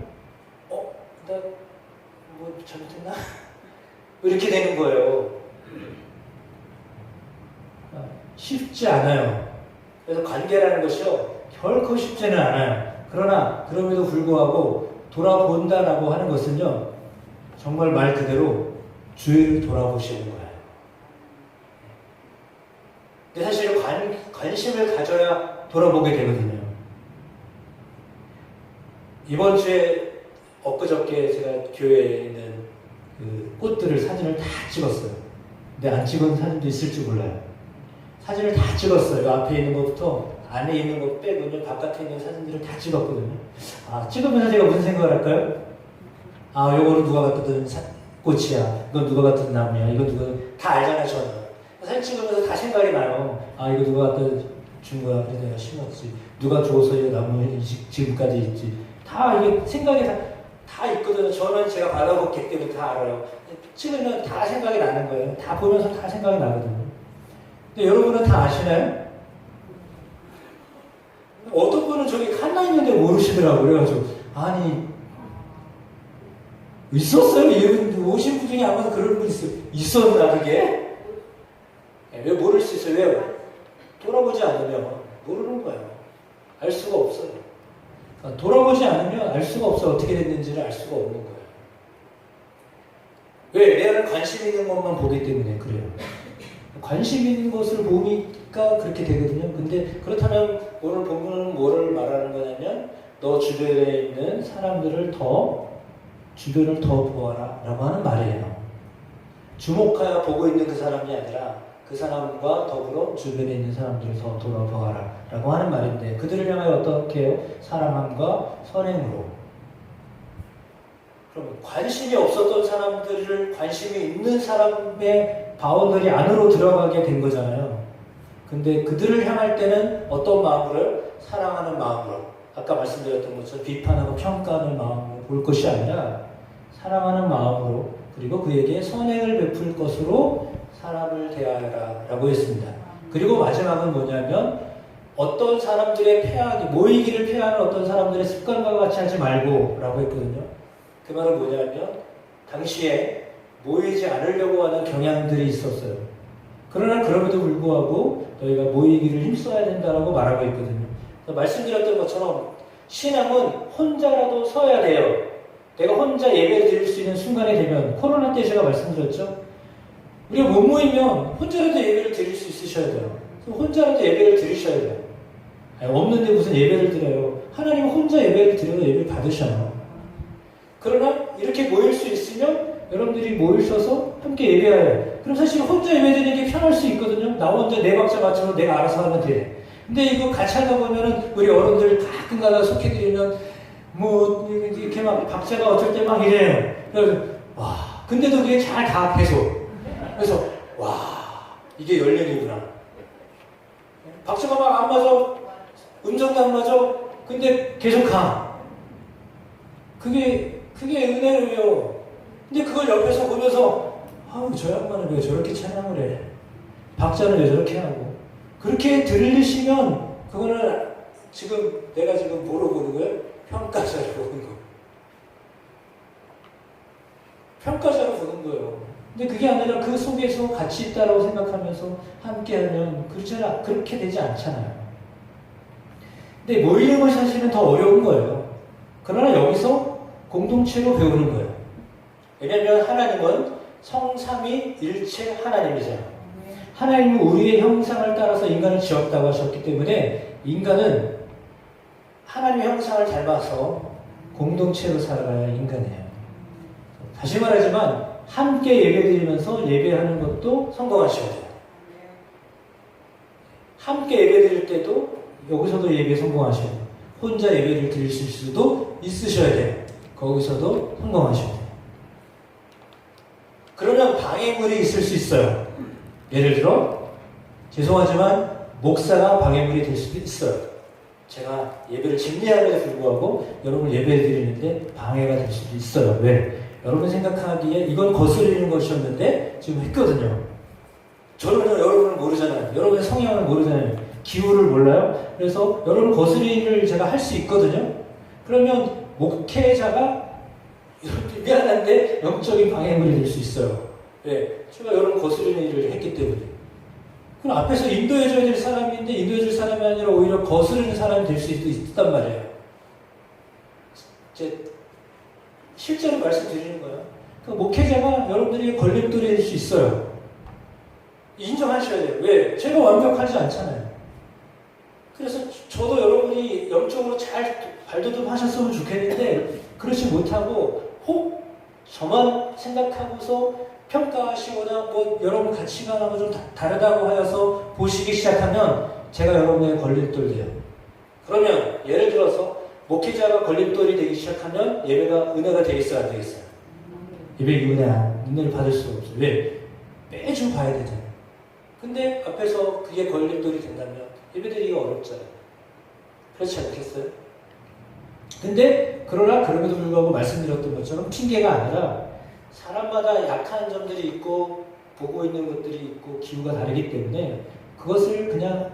나 뭐 잘못했나? 이렇게 되는 거예요. 쉽지 않아요. 그래서 관계라는 것이요 결코 쉽지는 않아요. 그러나 그럼에도 불구하고 돌아본다라고 하는 것은요 정말 말 그대로 주위를 돌아보시는 거예요. 근데 사실 관심을 가져야 돌아보게 되거든요. 이번 주에 엊그저께 제가 교회에 있는 그 꽃들을 사진을 다 찍었어요. 근데 안 찍은 사진도 있을지 몰라요. 사진을 다 찍었어요. 그 앞에 있는 것부터 안에 있는 것 빼고는 바깥에 있는 사진들을 다 찍었거든요. 찍으면서 제가 무슨 생각을 할까요? 요거는 누가 갖다 둔 꽃이야. 이건 누가 갖다 둔 나무야. 이건 누가 다 알잖아요. 저는 사진 찍으면서 다 생각이 나요. 이거 누가 갖다 준 거야. 그래서 내가 심었지. 누가 줘서 이 나무 지금까지 있지. 다 이게 생각이 다 있거든요. 저는 제가 받아봤기 때문에 다 알아요. 찍으면 다 생각이 나는 거예요. 다 보면서 다 생각이 나거든요. 근데 여러분은 다 아시나요? 어떤 분은 저기 칸나 있는데 모르시더라고요. 그래가지고 있었어요? 이분 오신 분 중에 아마도 그런 분 있었나 그게? 왜 모를 수 있어요? 왜? 돌아보지 않으면 모르는 거예요. 알 수가 없어요. 돌아보지 않으면 알 수가 없어. 어떻게 됐는지를 알 수가 없는 거예요. 왜? 내가 관심 있는 것만 보기 때문에 그래요. 관심 있는 것을 보니까 그렇게 되거든요. 근데 그렇다면 오늘 본문은 뭐를 말하는 거냐면 너 주변에 있는 사람들을 주변을 더 보아라 라고 하는 말이에요. 주목하여 보고 있는 그 사람이 아니라 그 사람과 더불어 주변에 있는 사람들을 더 돌아보아라 라고 하는 말인데 그들을 향하여 어떻게 해요? 사랑함과 선행으로. 그럼 관심이 없었던 사람들을 관심이 있는 사람의 바운더리 안으로 들어가게 된 거잖아요. 근데 그들을 향할 때는 어떤 마음으로? 사랑하는 마음으로. 아까 말씀드렸던 것처럼 비판하고 평가하는 마음으로 볼 것이 아니라 사랑하는 마음으로 그리고 그에게 선행을 베풀 것으로 사람을 대하여라 라고 했습니다. 그리고 마지막은 뭐냐면 어떤 사람들의 모이기를 폐하는 어떤 사람들의 습관과 같이 하지 말고 라고 했거든요. 그 말은 뭐냐면 당시에 모이지 않으려고 하는 경향들이 있었어요. 그러나 그럼에도 불구하고 너희가 모이기를 힘써야 된다고 말하고 있거든요. 말씀드렸던 것처럼 신앙은 혼자라도 서야 돼요. 내가 혼자 예배를 드릴 수 있는 순간이 되면 코로나 때 제가 말씀드렸죠. 우리가 못 모이면 혼자라도 예배를 드릴 수 있으셔야 돼요. 혼자라도 예배를 드리셔야 돼요. 없는데 무슨 예배를 드려요. 하나님은 혼자 예배를 드려도 예배를 받으셔요. 그러나 이렇게 모일 수 있으면 여러분들이 모이셔서 함께 예배해요. 그럼 사실 혼자 예배드리는 게 편할 수 있거든요. 나 혼자 내 박자 맞춰서 내가 알아서 하면 돼. 근데 이거 같이 하다 보면은 우리 어른들 가끔 가다 속해드리면 이렇게 막 박자가 어쩔 때 막 이래요. 그래서 근데도 그게 잘 가 계속. 그래서 이게 연륜이구나. 박자가 막 안 맞아. 음정도 안 맞아. 근데 계속 가. 그게 은혜로요. 근데 그걸 옆에서 보면서 저 양반은 왜 저렇게 찬양을 해? 박자는 왜 저렇게 하고? 그렇게 들리시면 그거는 내가 지금 뭐로 보는 거예요? 평가자로 보는 거예요. 평가자로 보는 거예요. 근데 그게 아니라 그 속에서 같이 있다라고 생각하면서 함께하면 그렇게 되지 않잖아요. 근데 모이는 것이 사실은 더 어려운 거예요. 그러나 여기서 공동체로 배우는 거예요. 왜냐하면 하나님은 성삼위일체 하나님이잖아요. 하나님은 우리의 형상을 따라서 인간을 지었다고 하셨기 때문에 인간은 하나님의 형상을 닮아서 공동체로 살아가야 인간이에요. 다시 말하지만 함께 예배드리면서 예배하는 것도 성공하셔야 돼요. 함께 예배드릴 때도 여기서도 예배 성공하셔야 돼요. 혼자 예배를 드리실 수도 있으셔야 돼요. 거기서도 성공하셔야 돼요. 그러면 방해물이 있을 수 있어요. 예를 들어 죄송하지만 목사가 방해물이 될 수도 있어요. 제가 예배를 집례함에도 불구하고 여러분 예배를 드리는데 방해가 될 수도 있어요. 왜? 여러분 생각하기에 이건 거스르는 것이었는데 지금 했거든요. 저는 여러분을 모르잖아요. 여러분의 성향을 모르잖아요. 기후를 몰라요. 그래서 여러분 거스리를 제가 할 수 있거든요. 그러면 목회자가 미안한데 영적인 방해물이 될 수 있어요. 왜? 제가 여러분 거스리는 일을 했기 때문에. 그럼 앞에서 인도해줘야 될 사람인데 인도해줄 사람이 아니라 오히려 거스르는 사람이 될 수도 있단 말이에요. 실제로 말씀드리는 거예요. 그 목회자가 여러분들이 걸림돌이 될 수 있어요. 인정하셔야 돼요. 왜? 제가 완벽하지 않잖아요. 그래서 저도 여러분이 영적으로 잘 발돋움 하셨으면 좋겠는데 그렇지 못하고 혹 저만 생각하고서 평가하시거나 뭐 여러분 가치관하고 좀 다르다고 하여서 보시기 시작하면 제가 여러분의 걸림돌 돼요. 그러면 예를 들어서 목회자가 걸림돌이 되기 시작하면 예배가 은혜가 되겠어요? 안 되겠어요? 예배 은혜를 받을 수가 없어요. 왜? 매주 봐야 되잖아요. 근데 앞에서 그게 걸림돌이 된다면 예배드리기가 어렵잖아요. 그렇지 않겠어요? 근데 그러나 그럼에도 불구하고 말씀드렸던 것처럼 핑계가 아니라 사람마다 약한 점들이 있고 보고 있는 것들이 있고 기후가 다르기 때문에 그것을 그냥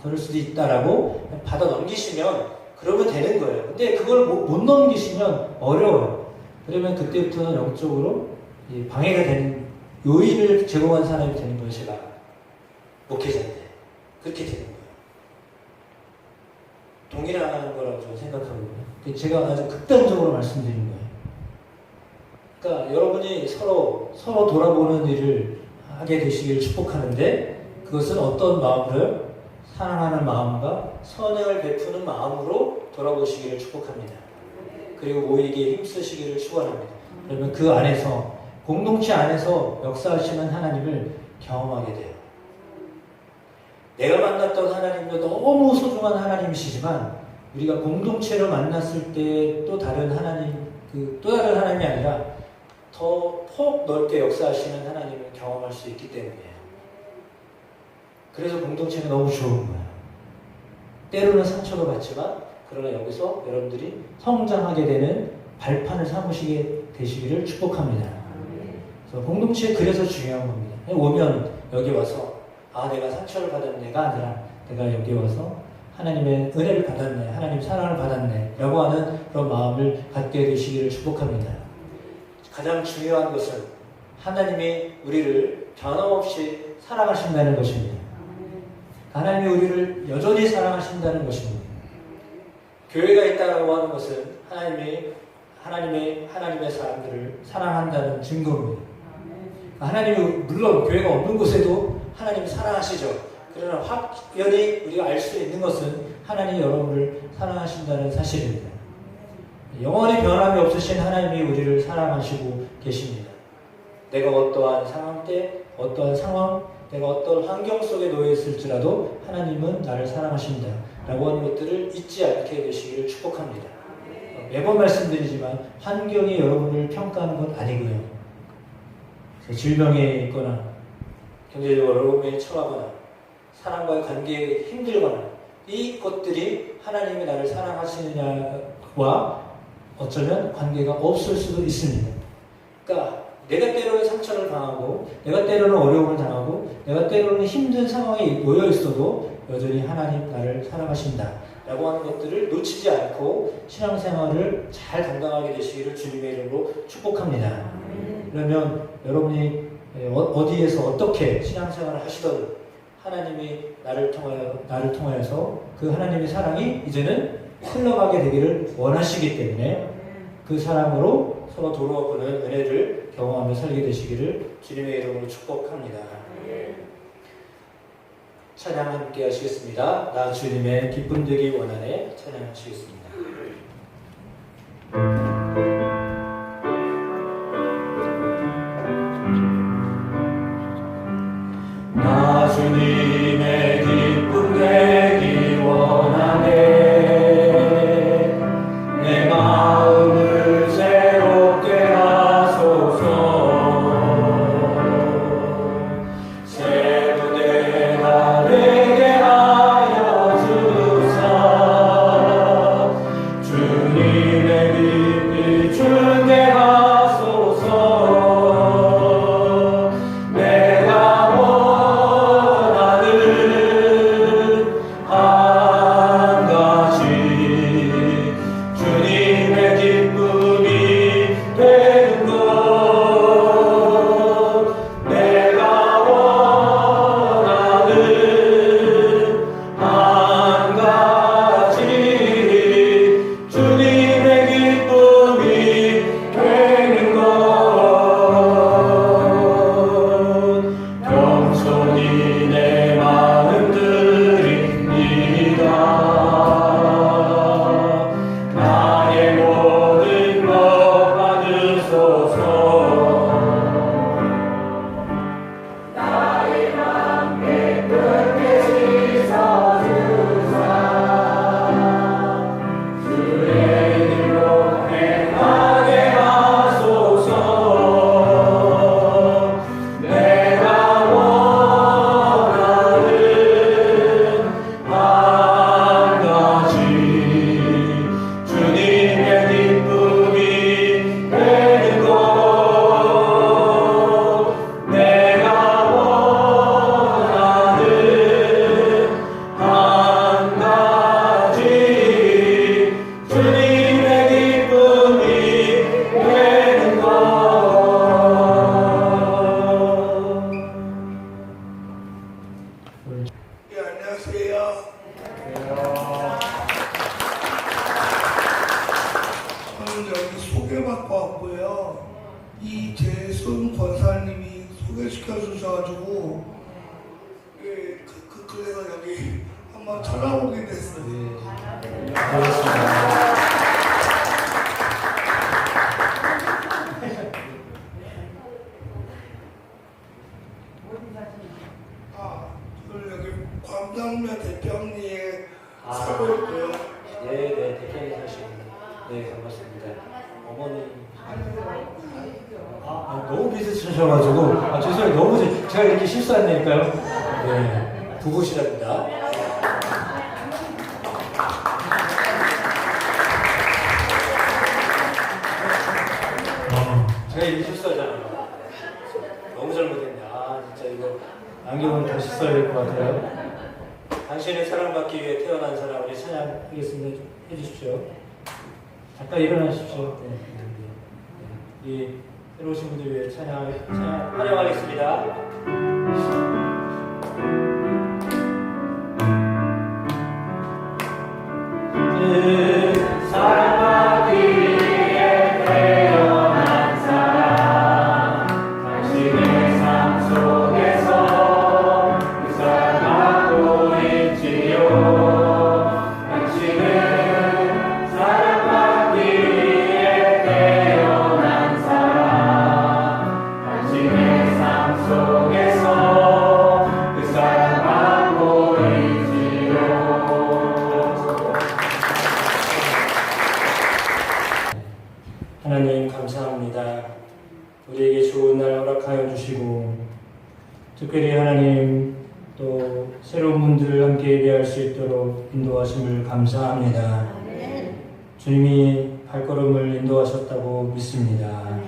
저럴 수도 있다라고 받아 넘기시면 그러면 되는 거예요. 근데 그걸 못 넘기시면 어려워요. 그러면 그때부터는 영적으로 방해가 되는 요인을 제공한 사람이 되는 거예요. 제가 목회자인데 그렇게 되는 거예요. 동일한 거라고 저는 생각하거든요. 제가 아주 극단적으로 말씀드린 거예요. 그러니까 여러분이 서로 돌아보는 일을 하게 되시기를 축복하는데 그것은 어떤 마음으로요? 사랑하는 마음과 선행을 베푸는 마음으로 돌아보시기를 축복합니다. 그리고 모이기에 힘쓰시기를 축원합니다. 그러면 그 안에서 공동체 안에서 역사하시는 하나님을 경험하게 돼요. 내가 만났던 하나님도 너무 소중한 하나님이시지만 우리가 공동체로 만났을 때 또 다른 하나님, 또 다른 하나님이 아니라 더 폭 넓게 역사하시는 하나님을 경험할 수 있기 때문이에요. 그래서 공동체가 너무 좋은 거예요. 때로는 상처도 받지만 그러나 여기서 여러분들이 성장하게 되는 발판을 삼으시게 되시기를 축복합니다. 그래서 공동체 그래서 중요한 겁니다. 오면 여기 와서 내가 상처를 받았네가 아니라 내가 여기 와서 하나님의 은혜를 받았네, 하나님 사랑을 받았네 라고 하는 그런 마음을 갖게 되시기를 축복합니다. 가장 중요한 것은 하나님이 우리를 변함없이 사랑하신다는 것입니다. 하나님이 우리를 여전히 사랑하신다는 것입니다. 교회가 있다고 하는 것은 하나님의 사람들을 사랑한다는 증거입니다. 하나님이 물론 교회가 없는 곳에도 하나님이 사랑하시죠. 그러나 확연히 우리가 알 수 있는 것은 하나님이 여러분을 사랑하신다는 사실입니다. 영원히 변함이 없으신 하나님이 우리를 사랑하시고 계십니다. 내가 어떠한 상황 때, 어떠한 상황, 내가 어떤 환경 속에 놓여 있을지라도 하나님은 나를 사랑하신다 라고 하는 것들을 잊지 않게 되시기를 축복합니다. 매번 말씀드리지만 환경이 여러분을 평가하는 건 아니고요. 질병에 있거나 경제적으로 어려움에 처하거나 사람과의 관계에 힘들거나 이 것들이 하나님이 나를 사랑하시느냐와 어쩌면 관계가 없을 수도 있습니다. 그러니까 내가 때로는 상처를 당하고 내가 때로는 어려움을 당하고 내가 때로는 힘든 상황에 놓여 있어도 여전히 하나님 나를 사랑하신다 라고 하는 것들을 놓치지 않고 신앙생활을 잘 감당하게 되시기를 주님의 이름으로 축복합니다. 그러면 여러분이 어디에서 어떻게 신앙생활을 하시든 하나님이 나를 통하여서 그 하나님의 사랑이 이제는 흘러가게 되기를 원하시기 때문에 그 사랑으로 서로 돌아보는 은혜를 경험하며 살게 되시기를 주님의 이름으로 축복합니다. 찬양 함께 하시겠습니다. 나 주님의 기쁨 되기 원하네 찬양하시겠습니다. 나 주님의 기쁨 되기 원하네 내 마음을 새롭게 하소서 그래서 여기 한번 찾아오게 됐어요. 네. 알겠습니다. 오늘 여기 광장면 대평리에 아. 살고 있고요. 네, 대표님 사시고. 네, 반갑습니다. 어머니. 너무 비슷하셔가지고. 죄송해요. 너무 제가 이렇게 실수한다니까요. 네, 부부시랍니다. 제가 이렇게 실수하잖아요. 너무 잘못했네. 진짜 이거 안경을 다시 써야 될 것 같아요. 당신의 사랑받기 위해 태어난 사람 우리 찬양하겠습니다. 좀 해주십시오. 잠깐 일어나십시오. 이 새로 오신 분들 위해 찬양 환영하겠습니다. 사랑받기 위해 태어난 사람 당신의 삶 속에서 그 사랑받고 있지요. 당신은 사랑받기 위해 태어난 사람 당신의 삶 속에서 그 사랑받고 있지요. 하나님 감사합니다. 우리에게 좋은 날 허락하여 주시고 특별히 하나님 또 새로운 분들을 함께 예배할 수 있도록 인도하심을 감사합니다. 주님이 발걸음을 인도하셨다고 믿습니다.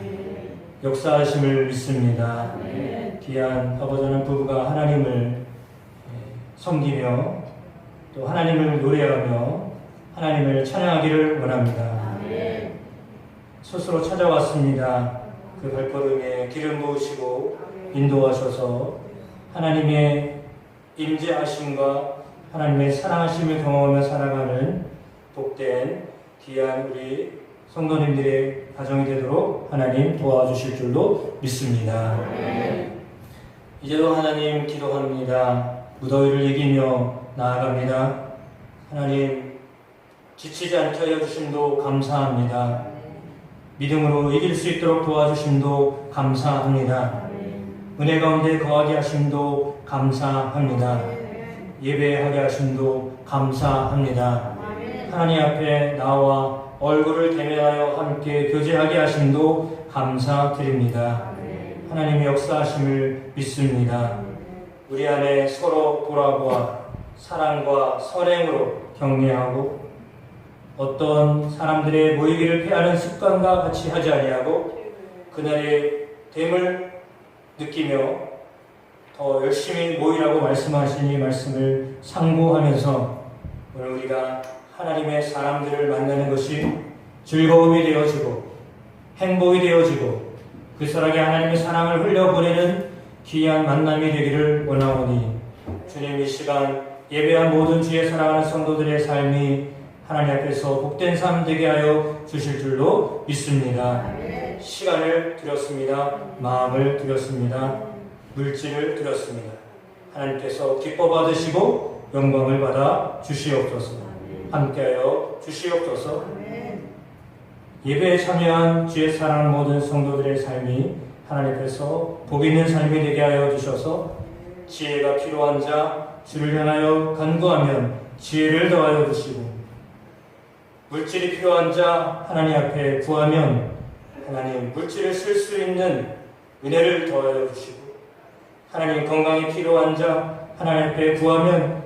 역사하심을 믿습니다. 귀한 아버지 하나님 부부가 하나님을 섬기며 또 하나님을 노래하며 하나님을 찬양하기를 원합니다. 스스로 찾아왔습니다. 그 발걸음에 기름 부으시고 인도하셔서 하나님의 임재하심과 하나님의 사랑하심을 경험하며 살아가는 복된 귀한 우리 성도님들의 가정이 되도록 하나님 도와주실 줄로 믿습니다. 이제도 하나님 기도합니다. 무더위를 이기며 나아갑니다. 하나님 지치지 않게 하여 주심도 감사합니다. 믿음으로 이길 수 있도록 도와주심도 감사합니다. 은혜 가운데 거하게 하심도 감사합니다. 예배하게 하심도 감사합니다. 하나님 앞에 나와 얼굴을 대면하여 함께 교제하게 하심도 감사드립니다. 하나님의 역사하심을 믿습니다. 우리 안에 서로 돌아보아 사랑과 선행으로 격려하고 어떤 사람들의 모이기를 피하는 습관과 같이 하지 아니하고 그날의 됨을 느끼며 더 열심히 모이라고 말씀하신 이 말씀을 상고하면서 오늘 우리가 하나님의 사람들을 만나는 것이 즐거움이 되어지고 행복이 되어지고 그 사람에게 하나님의 사랑을 흘려보내는 귀한 만남이 되기를 원하오니 주님 이 시간 예배한 모든 주의 사랑하는 성도들의 삶이 하나님 앞에서 복된 삶 되게 하여 주실 줄로 믿습니다. 시간을 드렸습니다. 마음을 드렸습니다. 물질을 드렸습니다. 하나님께서 기뻐 받으시고 영광을 받아 주시옵소서. 함께하여 주시옵소서. 예배에 참여한 주의 사랑하는 모든 성도들의 삶이 하나님 앞에서 복 있는 삶이 되게 하여 주셔서 지혜가 필요한 자 주를 향하여 간구하면 지혜를 더하여 주시고 물질이 필요한 자 하나님 앞에 구하면 하나님 물질을 쓸 수 있는 은혜를 더하여 주시고 하나님 건강이 필요한 자 하나님 앞에 구하면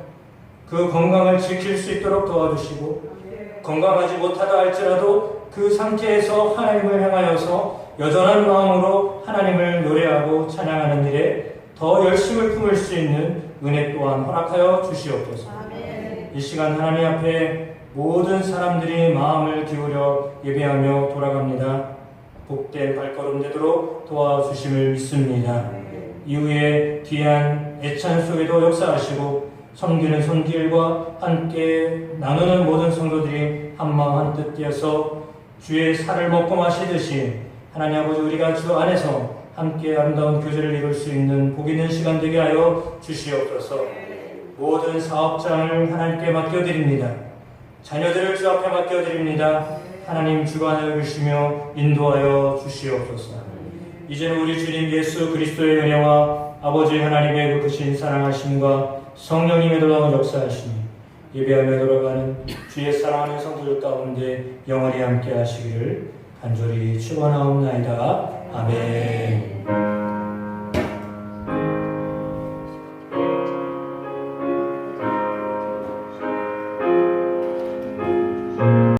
그 건강을 지킬 수 있도록 도와주시고 건강하지 못하다 할지라도 그 상태에서 하나님을 향하여서 여전한 마음으로 하나님을 노래하고 찬양하는 일에 더 열심을 품을 수 있는 은혜 또한 허락하여 주시옵소서. 이 시간 하나님 앞에 모든 사람들이 마음을 기울여 예배하며 돌아갑니다. 복된 발걸음 되도록 도와주심을 믿습니다. 이후에 귀한 애찬 속에도 역사하시고 섬기는 손길과 함께 나누는 모든 성도들이 한마음 한뜻 되어서 주의 살을 먹고 마시듯이 하나님 아버지 우리가 주 안에서 함께 아름다운 교제를 이룰 수 있는 복 있는 시간 되게 하여 주시옵소서. 모든 사업장을 하나님께 맡겨드립니다. 자녀들을 주 앞에 맡겨드립니다. 하나님 주관하여 주시며 인도하여 주시옵소서. 이제는 우리 주님 예수 그리스도의 은혜와 아버지 하나님의 그 크신 사랑하심과 성령님의 놀라운 역사하심이 예배하며 돌아가는 주의 사랑하는 성도들 가운데 영원히 함께 하시기를 간절히 축원하옵나이다. 아멘.